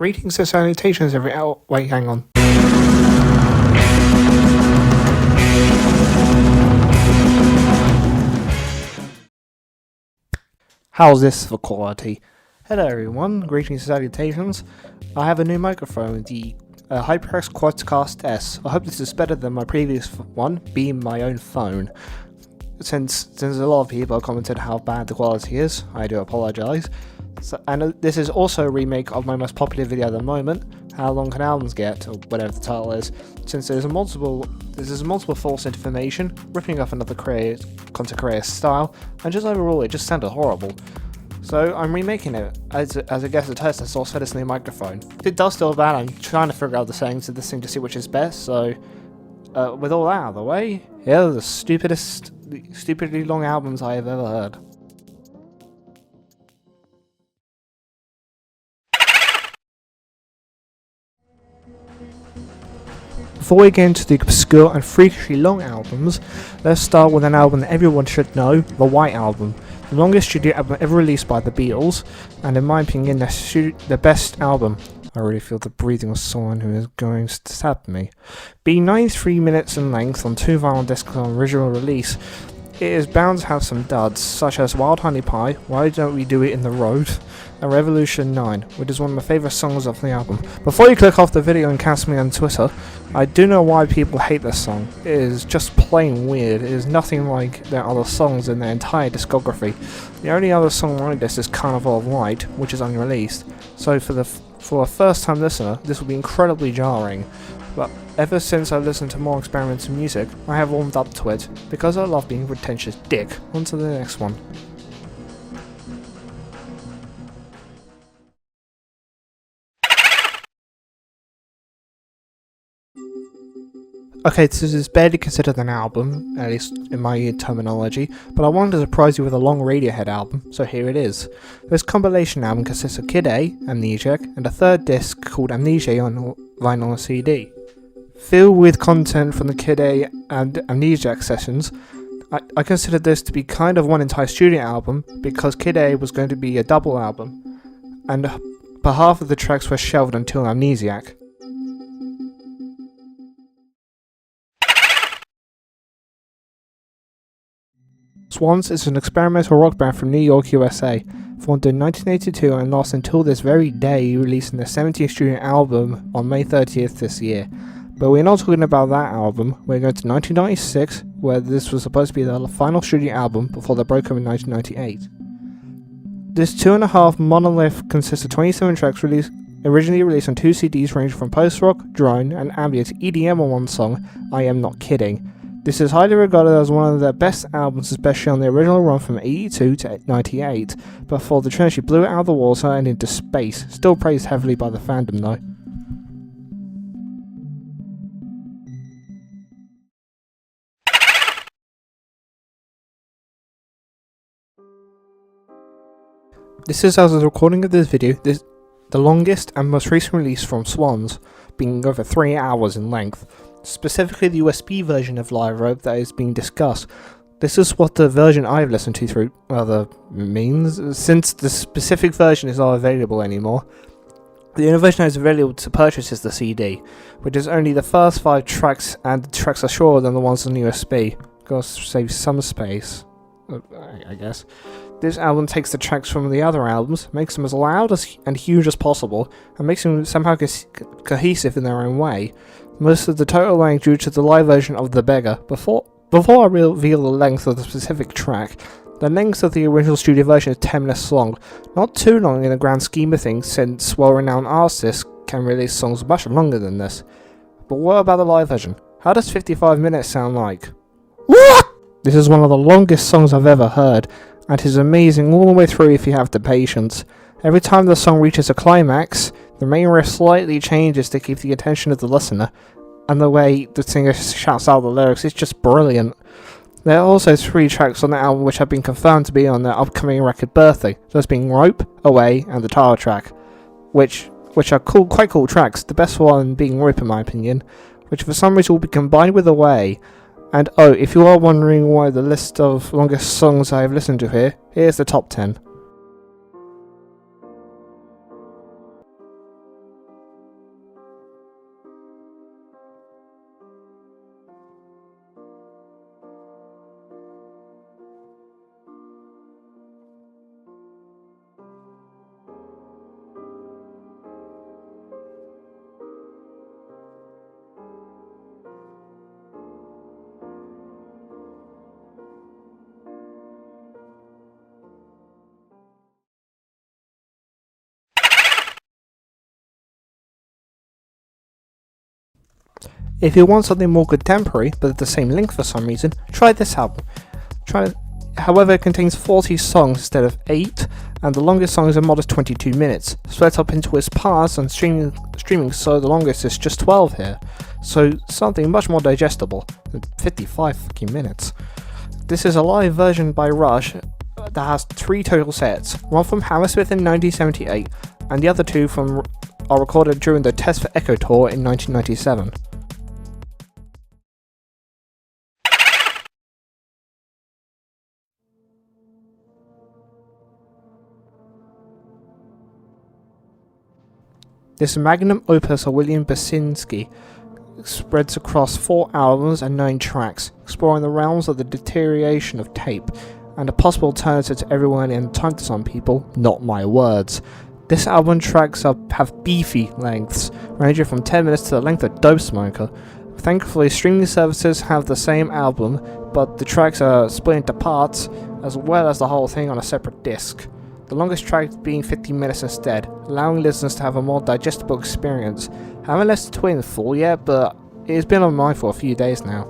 Greetings and salutations, wait, hang on. How's this for quality? Hello everyone, greetings and salutations. I have a new microphone, the HyperX Quadcast S. I hope this is better than my previous one, being my own phone. Since a lot of people have commented how bad the quality is, I do apologise. And this is also a remake of my most popular video at the moment, How Long Can Albums Get, or whatever the title is, since there's multiple false information, ripping off another content creator style, and just overall it just sounded horrible. So I'm remaking it as a guest test source for this new microphone. If it does still bad, I'm trying to figure out the settings of this thing to see which is best, so with all that out of the way, here are the stupidly long albums I have ever heard. Before we get into the obscure and freakishly long albums, let's start with an album that everyone should know, the White Album, the longest studio album ever released by the Beatles, and in my opinion, the best album. I really feel the breathing of someone who is going to stab me. Being 93 minutes in length on 2 vinyl discs on original release, it is bound to have some duds, such as Wild Honey Pie, Why Don't We Do It in the Road, and Revolution 9, which is one of my favourite songs of the album. Before you click off the video and cancel me on Twitter, I do know why people hate this song. It is just plain weird. It is nothing like their other songs in their entire discography. The only other song like this is Carnival of Light, which is unreleased, so for a first time listener, this will be incredibly jarring. But ever since I listened to more experimental music, I have warmed up to it, because I love being a pretentious dick. On to the next one. Okay, this is barely considered an album, at least in my terminology, but I wanted to surprise you with a long Radiohead album, so here it is. This compilation album consists of Kid A, Amnesiac, and a third disc called Amnesia on vinyl and CD. Filled with content from the Kid A and Amnesiac sessions, I considered this to be kind of one entire studio album, because Kid A was going to be a double album, and but half of the tracks were shelved until Amnesiac. Swans is an experimental rock band from New York, USA, formed in 1982 and lasts until this very day, releasing their 17th studio album on May 30th this year. But we're not talking about that album, we're going to 1996, where this was supposed to be their final studio album before they broke up in 1998. This 2.5 monolith consists of 27 tracks originally released on 2 CDs ranging from post-rock, drone, and ambient EDM on one song, I Am Not Kidding. This is highly regarded as one of their best albums, especially on the original run from 82 to 98, before the Trinity blew it out of the water and into space, still praised heavily by the fandom though. This is as a recording of this video, the longest and most recent release from Swans, being over 3 hours in length. Specifically the USB version of Live Rope that is being discussed. This is what the version I've listened to through other means, since the specific version is not available anymore. The only version that is available to purchase is the CD, which is only the first 5 tracks, and the tracks are shorter than the ones on USB. Gotta save some space, I guess. This album takes the tracks from the other albums, makes them as loud and huge as possible, and makes them somehow cohesive in their own way. Most of the total length due to the live version of The Beggar. Before I reveal the length of the specific track, the length of the original studio version is 10 minutes long. Not too long in the grand scheme of things, since well-renowned artists can release songs much longer than this. But what about the live version? How does 55 minutes sound like? What? This is one of the longest songs I've ever heard, and it is amazing all the way through if you have the patience. Every time the song reaches a climax, the main riff slightly changes to keep the attention of the listener, and the way the singer shouts out the lyrics is just brilliant. There are also 3 tracks on the album which have been confirmed to be on their upcoming record Birthday, those being Rope, Away, and the title track, which are quite cool tracks, the best one being Rope in my opinion, which for some reason will be combined with Away. And oh, if you are wondering why the list of longest songs I have listened to here, here's the top 10. If you want something more contemporary but at the same length for some reason, try this album. However, it contains 40 songs instead of 8, and the longest song is a modest 22 minutes, split up into its parts and streaming, so the longest is just 12 here. So something much more digestible than 55 fucking minutes. This is a live version by Rush that has 3 total sets, one from Hammersmith in 1978, and the other 2 are recorded during the Test for Echo tour in 1997. This magnum opus of William Basinski spreads across 4 albums and 9 tracks, exploring the realms of the deterioration of tape, and a possible alternative to everyone and time to some people, not my words. This album tracks have beefy lengths, ranging from 10 minutes to the length of Dope Smoker. Thankfully, streaming services have the same album, but the tracks are split into parts, as well as the whole thing on a separate disc. The longest track being 50 minutes instead, allowing listeners to have a more digestible experience. I haven't listened to it in full yet, but it's been on mine for a few days now.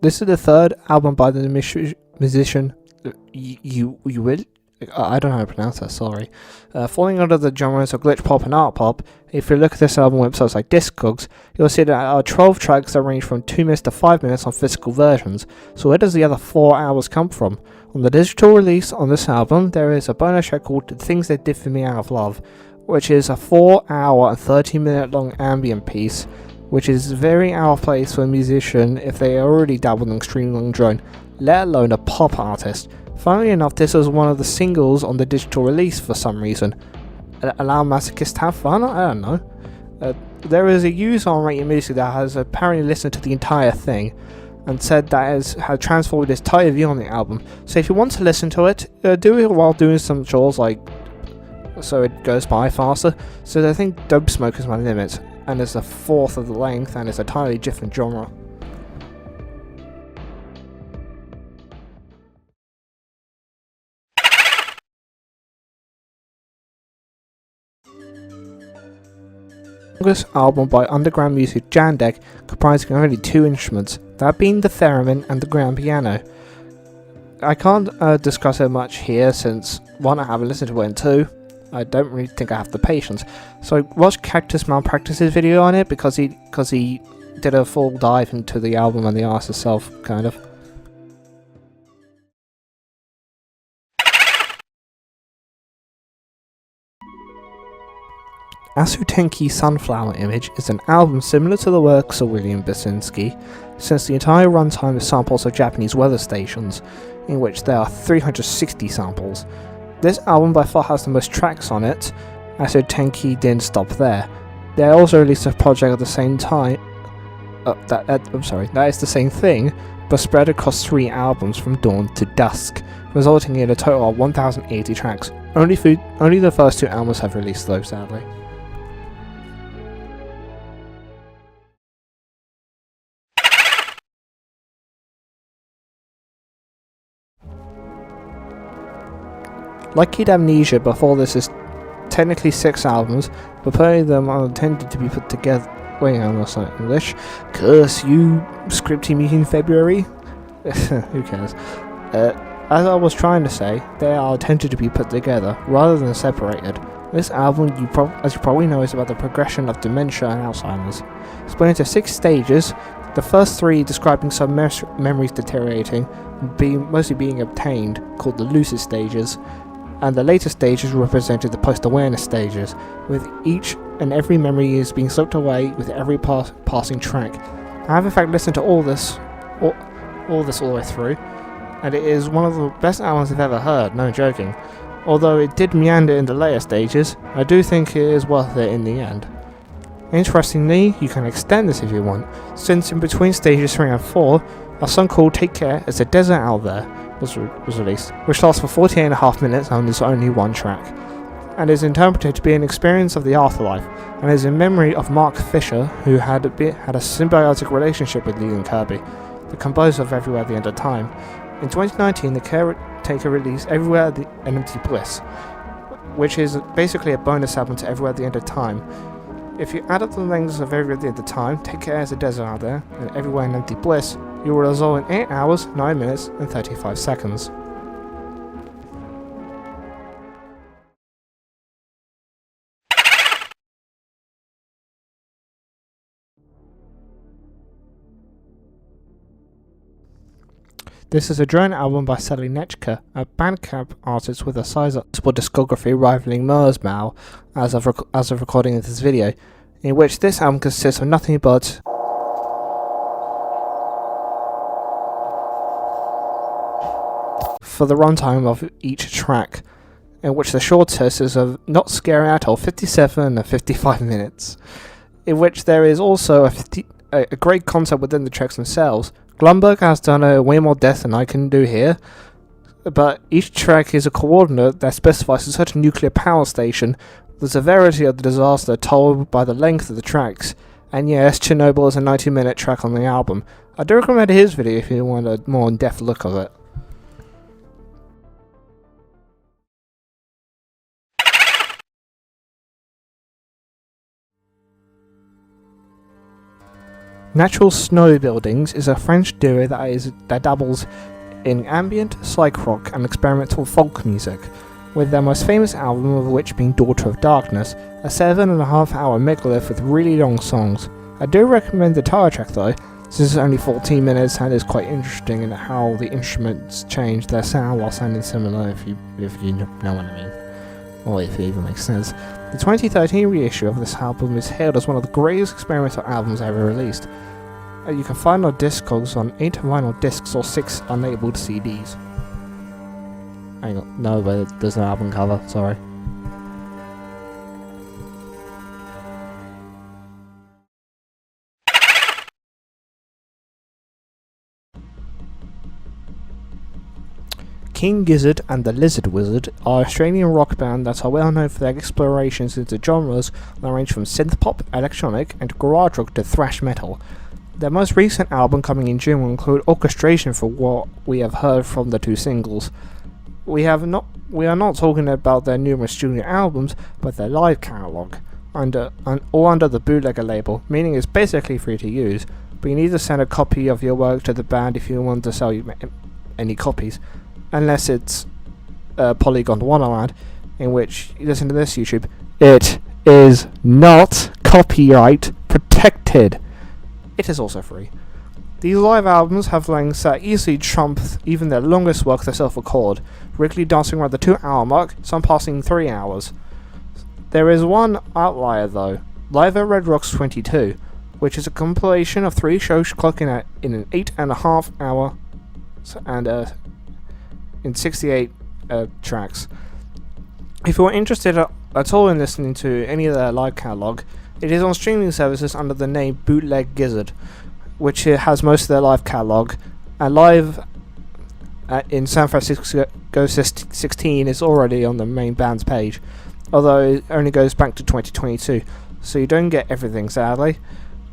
This is the third album by the musician you will? I don't know how to pronounce that, sorry. Falling under the genres of glitch pop and art pop, if you look at this album websites like Discogs, you'll see that there are 12 tracks that range from 2 minutes to 5 minutes on physical versions. So where does the other 4 hours come from? On the digital release on this album, there is a bonus track called The Things They Did For Me Out of Love, which is a 4 hour and 30 minute long ambient piece, which is very out of place for a musician if they already dabbled in extreme long drone, let alone a pop artist. Funnily enough, this was one of the singles on the digital release for some reason. Allow masochists to have fun? I don't know. There is a user on Remake that has apparently listened to the entire thing and said that had transformed his entire view on the album. So if you want to listen to it, do it while doing some chores, so it goes by faster. So I think Dope Smoke is my limit, and it's a fourth of the length, and it's a entirely different genre. Longest album by underground music Jandek, comprising only 2 instruments, that being the theremin and the grand piano. I can't discuss it much here since 1, I haven't listened to it, and 2, I don't really think I have the patience. So I watched Cactus Malpractice's video on it because he did a full dive into the album and the artist itself, kind of. Asutenki Sunflower Image is an album similar to the works of William Basinski, since the entire runtime is samples of Japanese weather stations, in which there are 360 samples. This album by far has the most tracks on it. Asutenki didn't stop there. They also released a project at the same time. That is the same thing, but spread across 3 albums from dawn to dusk, resulting in a total of 1,080 tracks. Only the first 2 albums have released though, sadly. Like Kid Amnesia, before this is technically 6 albums, but plenty of them are intended to be put together. Wait, I'm not saying English. Curse you, scripting me in February. Who cares? As I was trying to say, they are intended to be put together rather than separated. This album, as you probably know, is about the progression of dementia and Alzheimer's. Split into 6 stages. The first 3 describing some memories deteriorating, mostly being obtained, called the lucid stages, and the later stages represented the post-awareness stages, with each and every memory is being slipped away with every passing track. I have in fact listened to all this all the way through, and it is one of the best albums I've ever heard, no joking. Although it did meander in the later stages, I do think it is worth it in the end. Interestingly, you can extend this if you want, since in between stages 3 and 4, a song called Take Care It's a Desert Out There was released, which lasts for 48.5 minutes and is only 1 track. and is interpreted to be an experience of the afterlife, and is in memory of Mark Fisher, who had a symbiotic relationship with Lee and Kirby, the composer of Everywhere at the End of Time. In 2019, the Caretaker released Everywhere at the Empty Bliss, which is basically a bonus album to Everywhere at the End of Time. If you add up the lengths of Everywhere at the End of Time, Take Care as a Desert Out There, and Everywhere in Empty Bliss, you will result in 8 hours, 9 minutes, and 35 seconds. This is a drone album by Sally Nechka, a Bandcamp artist with a sizable discography rivaling Merzbient as of recording of this video, in which this album consists of nothing but for the runtime of each track, in which the shortest is of Not Scary at All, 57 and 55 minutes, in which there is also a great concept within the tracks themselves. Glumberg has done way more death than I can do here, but each track is a coordinate that specifies a certain nuclear power station, the severity of the disaster told by the length of the tracks, and yes, Chernobyl is a 90-minute track on the album. I do recommend his video if you want a more in-depth look of it. Natural Snow Buildings is a French duo that dabbles in ambient, psych rock and experimental folk music, with their most famous album of which being Daughter of Darkness, a 7.5-hour megalith with really long songs. I do recommend the title track though, since it's only 14 minutes and is quite interesting in how the instruments change their sound while sounding similar, if you know what I mean, or if it even makes sense. The 2013 reissue of this album is hailed as one of the greatest experimental albums ever released. You can find our Discogs on 8 vinyl discs or 6 unlabeled CDs. Hang on, no, but there's no album cover, sorry. King Gizzard and the Lizard Wizard are an Australian rock band that are well known for their explorations into genres that range from synthpop, electronic, and garage rock to thrash metal. Their most recent album coming in June will include orchestration for what we have heard from the 2 singles. We are not talking about their numerous studio albums, but their live catalogue, under the Bootlegger label, meaning it's basically free to use, but you need to send a copy of your work to the band if you want to sell you any copies, unless it's Polygon Wonderland, in which, listen to this YouTube, it is not copyright protected. It is also free. These live albums have lengths that easily trump even their longest work they self-record, regularly dancing around the 2-hour mark, some passing 3 hours. There is one outlier though, Live at Red Rocks 22, which is a compilation of 3 shows clocking in an 8.5 hour and in 68 tracks. If you're interested at all in listening to any of their live catalogue, it is on streaming services under the name Bootleg Gizzard, which has most of their live catalogue, and live in San Francisco 16 is already on the main band's page, although it only goes back to 2022, so you don't get everything sadly.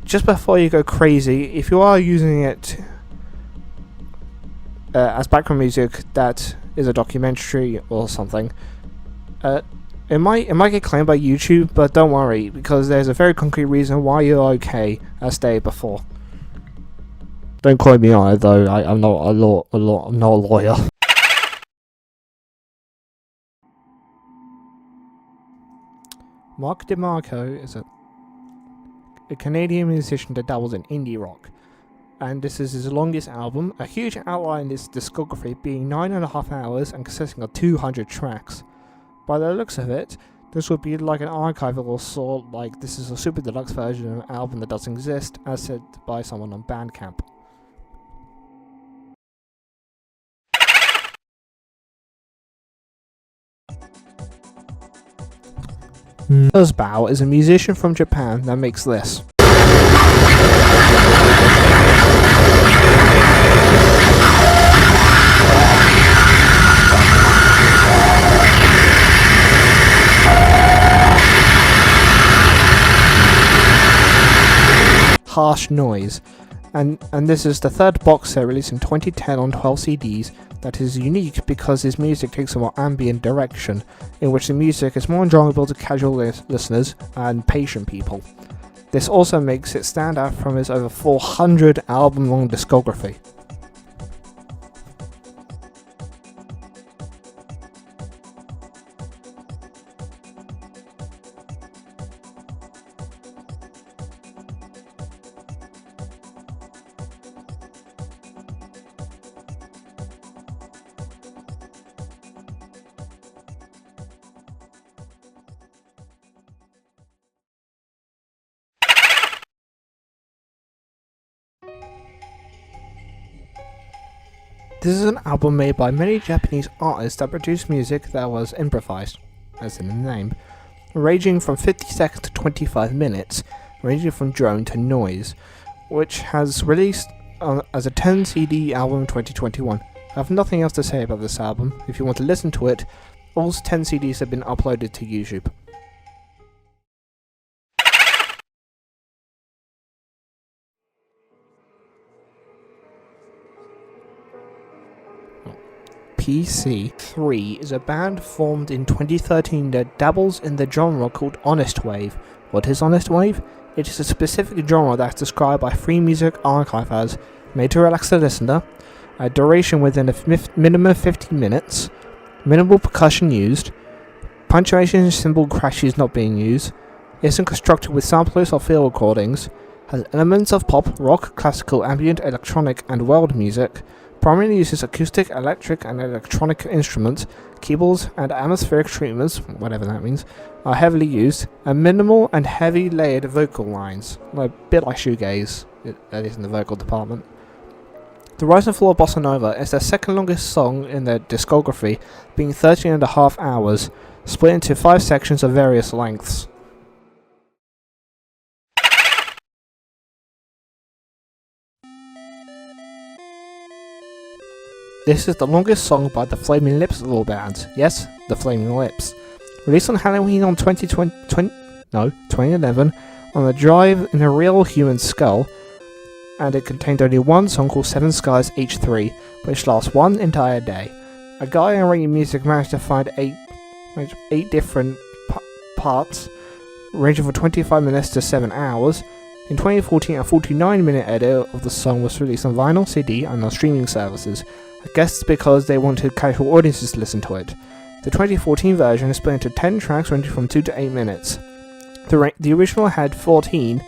Just before you go crazy, if you are using it as background music that is a documentary or something, it might get claimed by YouTube, but don't worry, because there's a very concrete reason why you're okay, as stated before. Don't quote me on it though, I'm not a lawyer. Mark DeMarco is a Canadian musician that dabbles in indie rock, and this is his longest album, a huge outlier in his discography being 9.5 hours and consisting of 200 tracks. By the looks of it, this would be like an archival sort, like this is a super deluxe version of an album that doesn't exist, as said by someone on Bandcamp. Merzbient is a musician from Japan that makes this. harsh noise. And this is the third box set released in 2010 on 12 CDs that is unique because his music takes a more ambient direction, in which the music is more enjoyable to casual listeners and patient people. This also makes it stand out from his over 400 album-long discography. This is an album made by many Japanese artists that produced music that was improvised, as in the name, ranging from 50 seconds to 25 minutes, ranging from drone to noise, which has released as a 10 CD album in 2021. I have nothing else to say about this album. If you want to listen to it, all 10 CDs have been uploaded to YouTube. PC3 is a band formed in 2013 that dabbles in the genre called Onistwave. What is Onistwave? It is a specific genre that is described by Free Music Archive as made to relax the listener, a duration within a minimum of 15 minutes, minimal percussion used, punctuation and cymbal crashes not being used, isn't constructed with samplers or field recordings, has elements of pop, rock, classical, ambient, electronic and world music, primarily uses acoustic, electric and electronic instruments, keyboards and atmospheric treatments, whatever that means, are heavily used, and minimal and heavy layered vocal lines, a bit like shoegaze, that is in the vocal department. The Rise and Fall of Bossanova is their second longest song in their discography, being 13.5 hours, split into 5 sections of various lengths. This is the longest song by the Flaming Lips of all bands. Yes, the Flaming Lips. Released on Halloween on 2011 on the drive in a real human skull, and it contained only one song called Seven Skies H3, which lasts one entire day. A guy in Reggae Music managed to find eight different parts, ranging from 25 minutes to 7 hours. In 2014, a 49-minute edit of the song was released on vinyl, CD, and on streaming services. I guess it's because they wanted casual audiences to listen to it. The 2014 version is split into 10 tracks ranging from 2 to 8 minutes. The original had 14,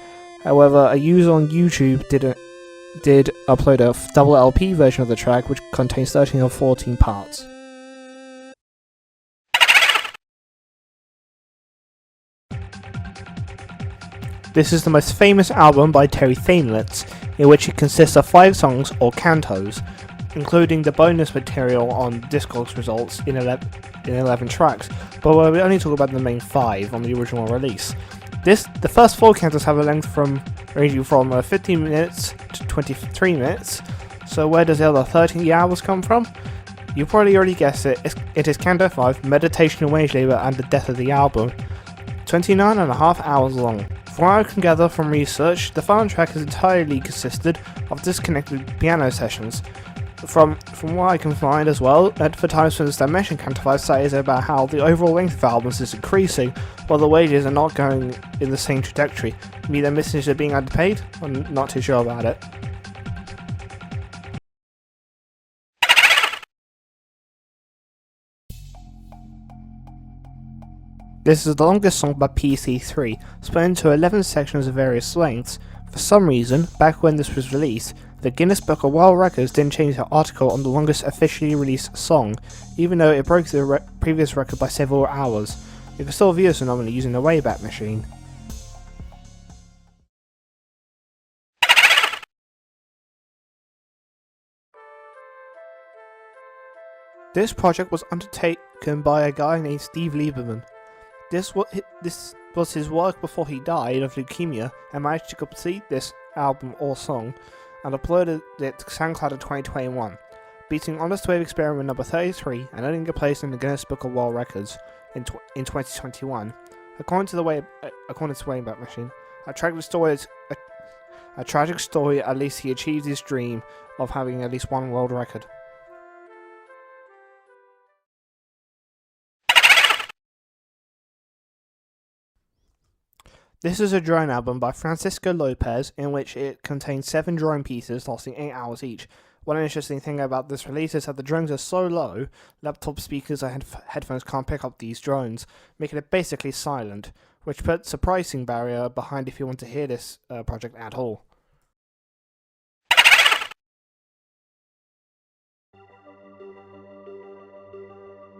however, a user on YouTube did upload a double LP version of the track, which contains 13 or 14 parts. This is the most famous album by Terry Thainlitz, in which it consists of 5 songs or cantos, including the bonus material on Discogs results in 11 tracks, but we'll only talk about the main 5 on the original release. The first 4 cantos have a length ranging from 15 minutes to 23 minutes, so where does the other 13 hours come from? You probably already guessed it, it is Canto 5, Meditation and Wage Labour and the Death of the Album, 29.5 hours long. From what I can gather from research, the final track has entirely consisted of disconnected piano sessions. From what I can find as well, advertisements that mention Canto 5 say about how the overall length of albums is increasing, while the wages are not going in the same trajectory. Maybe their message are being underpaid? I'm not too sure about it. This is the longest song by PC3, split into 11 sections of various lengths. For some reason, back when this was released, the Guinness Book of World Records didn't change their article on the longest officially released song, even though it broke the previous record by several hours. You can still view this anomaly using the Wayback Machine. This project was undertaken by a guy named Steve Lieberman. This was his work before he died of leukemia and managed to complete this album or song and uploaded it to SoundCloud in 2021, beating Onistwave Experiment number 33 and earning a place in the Guinness Book of World Records in 2021. According to Wayback Machine, a track A tragic story, at least he achieved his dream of having at least one world record. This is a drone album by Francisco Lopez, in which it contains 7 drone pieces lasting 8 hours each. One interesting thing about this release is that the drones are so low, laptop speakers or headphones can't pick up these drones, making it basically silent, which puts a pricing barrier behind if you want to hear this project at all.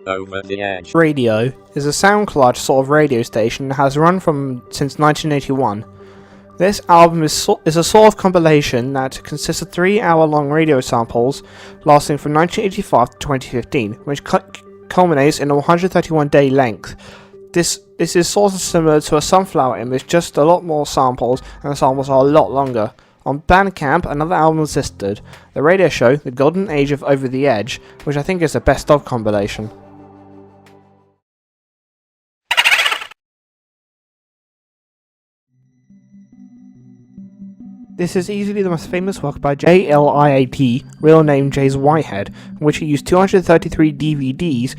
Over the Edge Radio is a sound collage sort of radio station that has run since 1981. This album is a sort of compilation that consists of 3-hour-long radio samples lasting from 1985 to 2015, which culminates in a 131-day length. This is sort of similar to a sunflower image, just a lot more samples, and the samples are a lot longer. On Bandcamp, another album is listed, the radio show, The Golden Age of Over the Edge, which I think is the best of compilation. This is easily the most famous work by JLIAT, real name James Whitehead, in which he used 233 DVDs,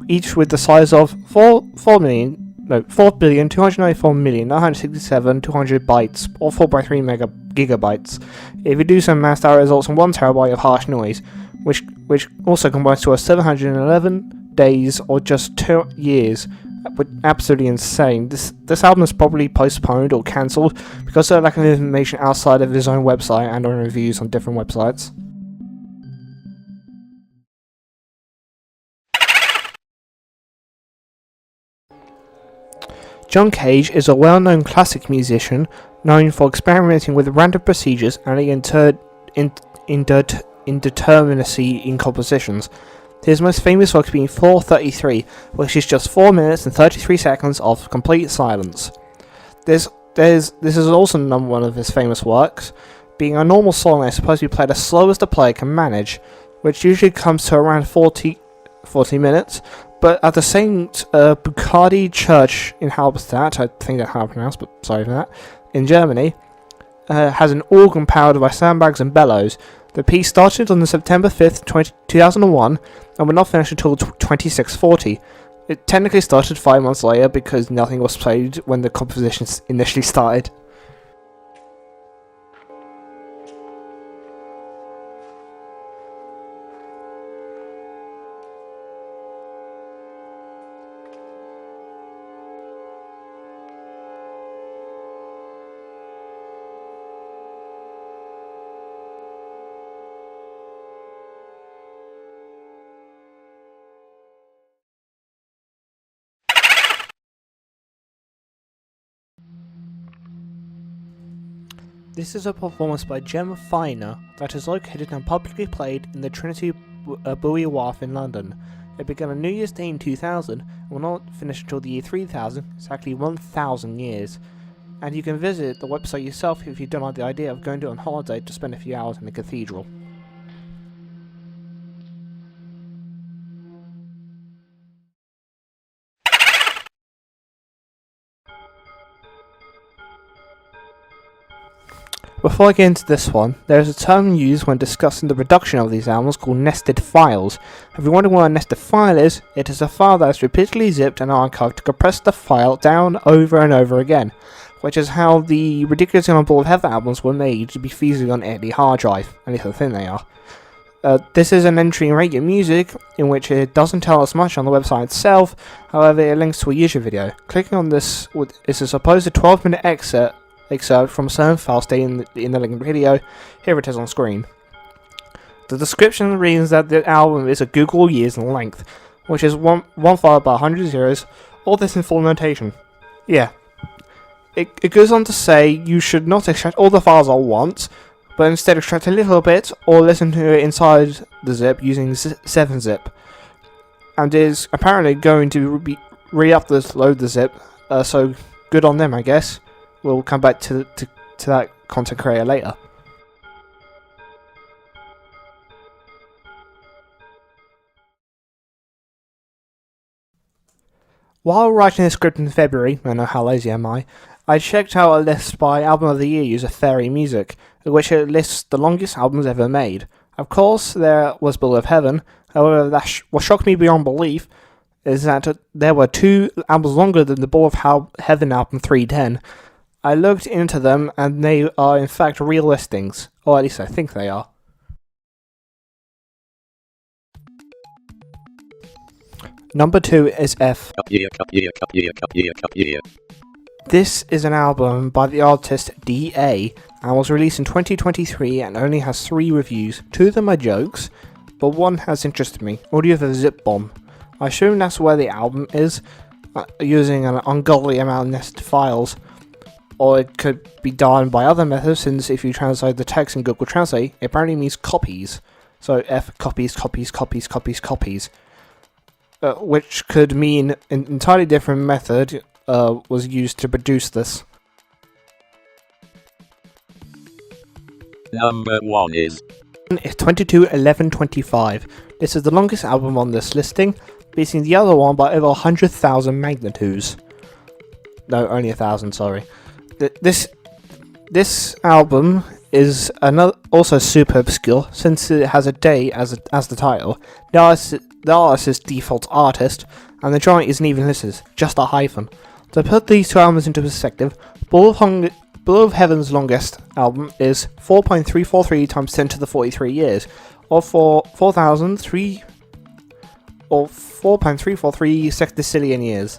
each with the size of 4,294,967,200 bytes, or 4x3 gigabytes. If you do some math, that results in 1 terabyte of harsh noise, which also combines to 711 days, or just 2 years. Absolutely insane. This album is probably postponed or cancelled because of the lack of information outside of his own website and on reviews on different websites. John Cage is a well-known classic musician known for experimenting with random procedures and the indeterminacy in compositions. His most famous work being 433, which is just 4 minutes and 33 seconds of complete silence. This is also number 1 of his famous works, being a normal song that is supposed to be played as slow as the player can manage, which usually comes to around 40 minutes, but at the St. Bucardi Church in Halberstadt, I think that's how I pronounce, but sorry for that, in Germany, has an organ powered by sandbags and bellows. The piece started on September 5th, 2001, and will not finish until 2640. It technically started 5 months later because nothing was played when the composition initially started. This is a performance by Gemma Finer that is located and publicly played in the Trinity Buoy Wharf in London. It began on New Year's Day in 2000 and will not finish until the year 3000, exactly 1000 years. And you can visit the website yourself if you don't like the idea of going to it on holiday to spend a few hours in the cathedral. Before I get into this one, there is a term used when discussing the production of these albums called nested files. If you wonder what a nested file is, it is a file that is repeatedly zipped and archived to compress the file down over and over again, which is how the ridiculously number of Heather albums were made to be feasible on any hard drive, at least I think they are. This is an entry in Radio Music, in which it doesn't tell us much on the website itself, however it links to a YouTube video. Clicking on this is a supposed 12-minute excerpt from a certain file stated in the link video. Here it is on screen. The description reads that the album is a Google years in length, which is one file by 100 zeros, all this in full notation. Yeah. It goes on to say you should not extract all the files at once, but instead extract a little bit or listen to it inside the zip using 7-zip. And is apparently going to re-upload the zip, so good on them, I guess. We'll come back to that content creator later. While writing this script in February, I know how lazy am I checked out a list by Album of the Year user Fairy Music, in which it lists the longest albums ever made. Of course, there was Bill of Heaven. However, what shocked me beyond belief is that there were 2 albums longer than the Ball of Heaven album 310. I looked into them, and they are in fact real listings, or at least I think they are. Number 2 is F. Copia. This is an album by the artist D.A. and was released in 2023 and only has 3 reviews. 2 of them are jokes, but one has interested me. Audio of a zip bomb. I assume that's where the album is, using an ungodly amount of nested files. Or it could be done by other methods, since if you translate the text in Google Translate, it apparently means copies. So F copies, which could mean an entirely different method was used to produce this. Number 1 is 221125. This is the longest album on this listing, beating the other one by over 100,000 magnitudes. No, only 1,000, sorry. This album is also super obscure, since it has a day as the title. The artist is default artist, and the joint isn't even listed, just a hyphen. To put these 2 albums into perspective, Ball of Heaven's longest album is 4.343 times 10 to the 43 years, or 4.343 sextillion years.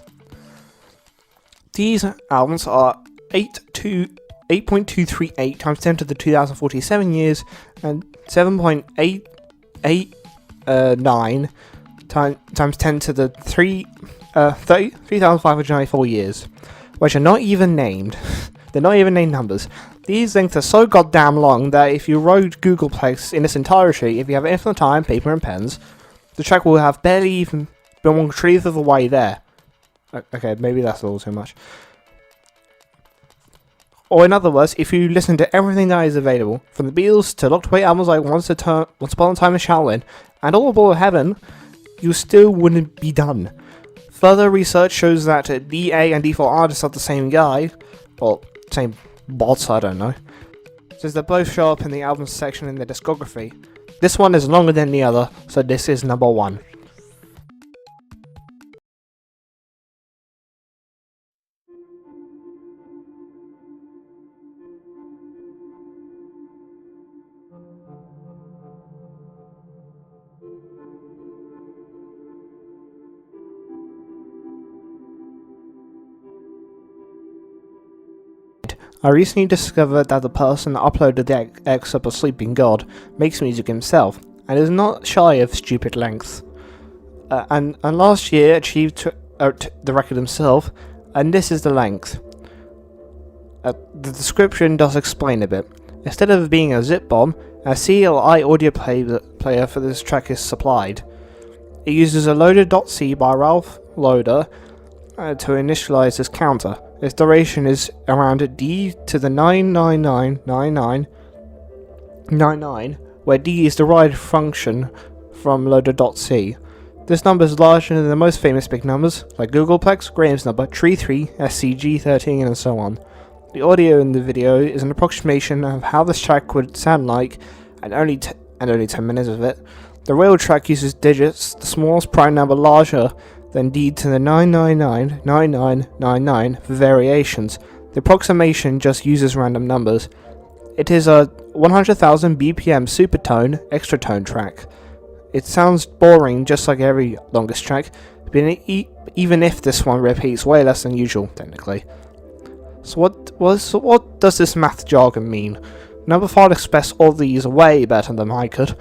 These albums are 8.238 times 10 to the 2047 years, and 7.889 times 10 to the 3,594 years, which are not even named. They're not even named numbers. These lengths are so goddamn long that if you wrote Googleplex in its entirety, if you have infinite time, paper and pens, the track will have barely even been 1/3 of the way there. Okay, maybe that's a little too much. Or in other words, if you listen to everything that is available, from the Beatles to locked away albums like Once Upon a Time in Shaolin, and all of Ball of Heaven, you still wouldn't be done. Further research shows that DA and default artists are the same guy, or same bots, I don't know, since they both show up in the albums section in the discography. This one is longer than the other, so this is number 1. I recently discovered that the person that uploaded the excerpt of Sleeping God makes music himself, and is not shy of stupid lengths. And last year achieved the record himself, and this is the length. The description does explain a bit. Instead of being a zip bomb, a CLI audio player for this track is supplied. It uses a loader.c by Ralph Loader to initialize this counter. Its duration is around d to the 9999999, where d is derived function from loader.c. This number is larger than the most famous big numbers, like Googleplex, Graham's number, Tree 3, SCG13, and so on. The audio in the video is an approximation of how this track would sound like, and only 10 minutes of it. The real track uses digits, the smallest prime number larger than d to the 9999999 for variations. The approximation just uses random numbers. It is a 100,000 BPM supertone extra tone track. It sounds boring just like every longest track, even if this one repeats way less than usual, technically. So what does this math jargon mean? Number 5 expressed all these way better than I could,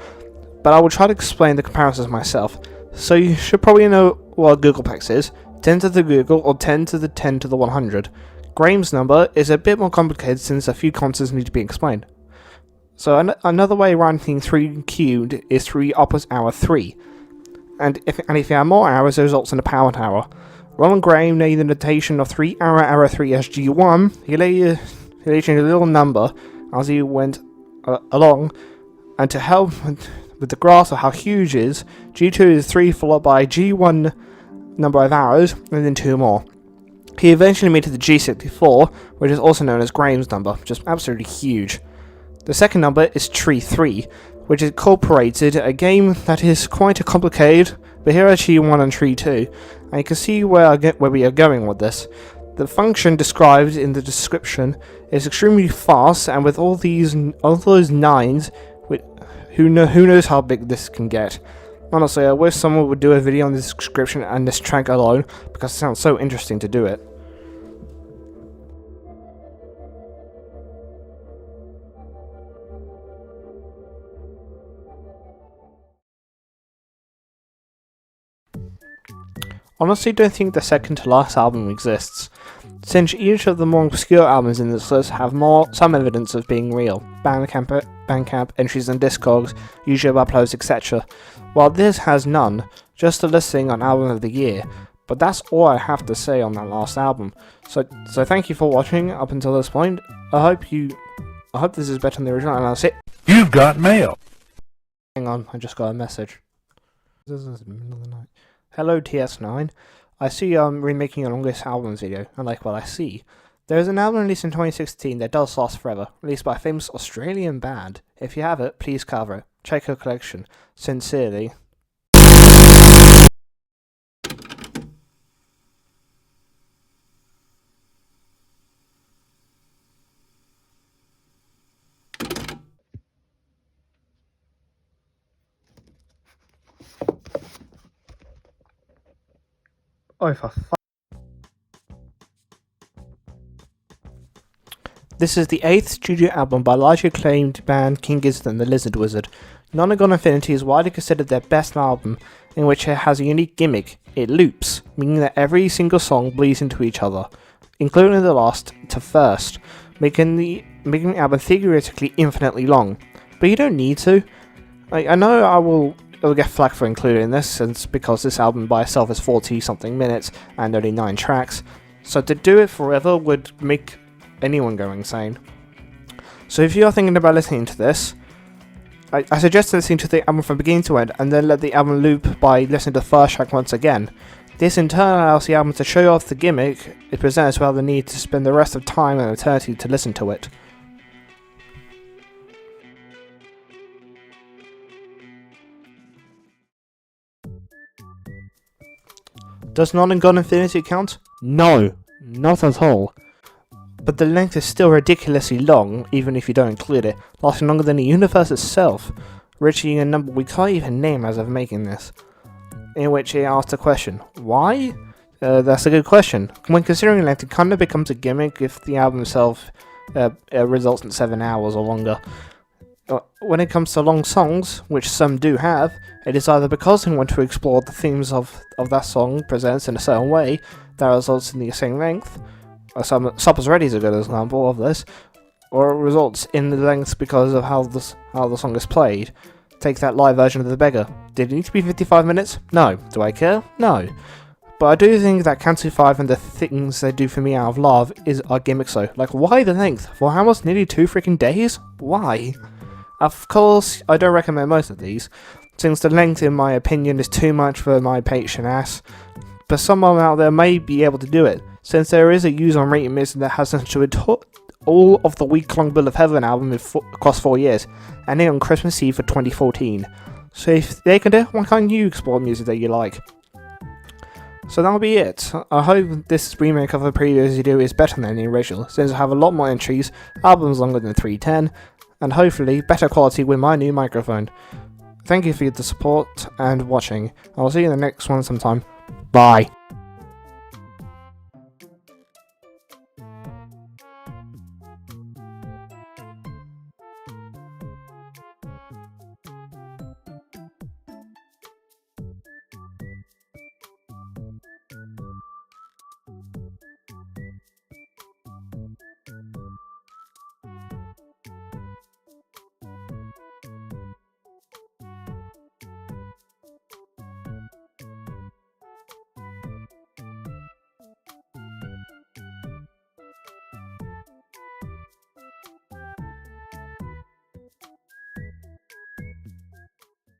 but I will try to explain the comparisons myself. So you should probably know what Googleplex is, 10 to the Google or 10 to the 10 to the 100. Graham's number is a bit more complicated since a few concepts need to be explained. So another way of writing 3 cubed is 3 opposite hour 3. And if you have more hours, it results in a power tower. Ronald Graham made the notation of 3 hour 3 as G1. He later changed a little number as he went along, and to help with the grasp of how huge it is, G2 is 3 followed by G1 number of arrows, and then 2 more. He eventually made it to the G64, which is also known as Graham's number, just absolutely huge. The second number is Tree 3, which incorporated a game that is quite complicated, but here are Tree 1 and Tree 2, and you can see where we are going with this. The function described in the description is extremely fast, and with all those 9s, who knows how big this can get. Honestly, I wish someone would do a video on this description and this track alone, because it sounds so interesting to do it. Honestly, don't think the second to last album exists, since each of the more obscure albums in this list have some evidence of being real. Bandcamp entries and Discogs, YouTube uploads, etc. While this has none, just a listing on Album of the Year. But that's all I have to say on that last album. So thank you for watching up until this point. I hope this is better than the original, and I'll say You've got mail. Hang on, I just got a message. This is the middle of the night. Hello TS9. I see you're remaking your longest albums video, and like what I see. There is an album released in 2016 that does last forever, released by a famous Australian band. If you have it, please cover it. Check your collection. Sincerely. Oh, for fuck. This is the 8th studio album by largely acclaimed band King Gizzard and the Lizard Wizard. Nonagon Infinity is widely considered their best album, in which it has a unique gimmick. It loops, meaning that every single song bleeds into each other, including the last to first, making the album theoretically infinitely long. But you don't need to. I know I'll get flack for including this, since because this album by itself is 40-something minutes and only 9 tracks, so to do it forever would make anyone go insane. So if you're thinking about listening to this, I suggest listening to the album from beginning to end, and then let the album loop by listening to the first track once again. This in turn allows the album to show off the gimmick it presents without the need to spend the rest of time and eternity to listen to it. Does Nonagon Infinity count? No, not at all. But the length is still ridiculously long, even if you don't include it, lasting longer than the universe itself, reaching a number we can't even name as of making this. In which it asks the question, why? That's a good question. When considering length, it kind of becomes a gimmick if the album itself results in 7 hours or longer. When it comes to long songs, which some do have, it is either because they want to explore the themes of that song presents in a certain way that results in the same length. Supper's Ready is a good example of this, or it results in the length because of how the song is played. Take that live version of The Beggar. Did it need to be 55 minutes? No. Do I care? No. But I do think that Canto 5 and the things they do for me out of love are gimmicks though. Like, why the length? For how much? Nearly 2 freaking days? Why? Of course, I don't recommend most of these, since the length in my opinion is too much for my patient ass, but someone out there may be able to do it, since there is a user on Rating Mix that has enjoyed all of the week-long Bill of Heaven album across 4 years, and it on Christmas Eve for 2014. So if they can do it, why can't you explore music that you like? So that'll be it. I hope this remake of the previous video is better than the original, since I have a lot more entries, albums longer than 310, and hopefully better quality with my new microphone. Thank you for the support and watching. I'll see you in the next one sometime. Bye.